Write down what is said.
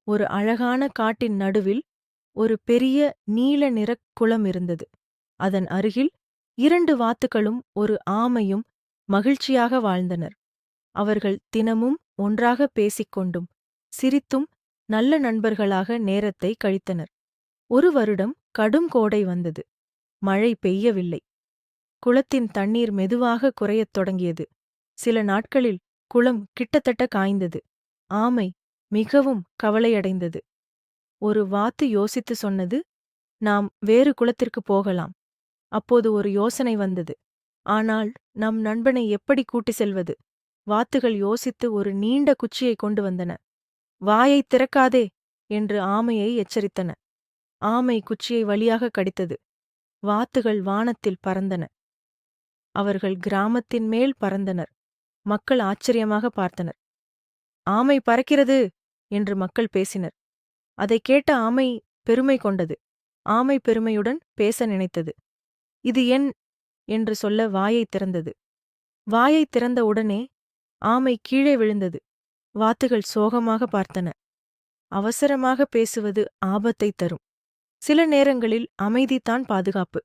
ஒரு அழகான காட்டின் நடுவில் ஒரு பெரிய நீல நிறக் குளம் இருந்தது. அதன் அருகில் 2 வாத்துகளும் ஒரு ஆமையும் மகிழ்ச்சியாக வாழ்ந்தனர். அவர்கள் தினமும் ஒன்றாக பேசிக்கொண்டும் சிரித்தும் நல்ல நண்பர்களாக நேரத்தை கழித்தனர். ஒரு வருடம் கடும் கோடை வந்தது. மழை பெய்யவில்லை. குளத்தின் தண்ணீர் மெதுவாக குறையத் தொடங்கியது. சில நாட்களில் குளம் கிட்டத்தட்ட காய்ந்தது. ஆமை மிகவும் கவலையடைந்தது. ஒரு வாத்து யோசித்து சொன்னது, நாம் வேறு குளத்திற்கு போகலாம். அப்போது ஒரு யோசனை வந்தது. ஆனால் நம் நண்பனை எப்படி கூட்டிச் செல்வது? வாத்துகள் யோசித்து ஒரு நீண்ட குச்சியை கொண்டு வந்தன. வாயைத் திறக்காதே என்று ஆமையை எச்சரித்தன. ஆமை குச்சியை வலியாக கடித்தது. வாத்துகள் வானத்தில் பறந்தன. அவர்கள் கிராமத்தின் மேல் பறந்தனர். மக்கள் ஆச்சரியமாக பார்த்தனர். ஆமை பறக்கிறது என்று மக்கள் பேசினர். அதைக் கேட்ட ஆமை பெருமை கொண்டது. ஆமை பெருமையுடன் பேச நினைத்தது. இது என் என்று சொல்ல வாயைத் திறந்தது. வாயைத் திறந்த உடனே ஆமை கீழே விழுந்தது. வாத்துகள் சோகமாக பார்த்தன. அவசரமாக பேசுவது ஆபத்தைத் தரும். சில நேரங்களில் அமைதிதான் பாதுகாப்பு.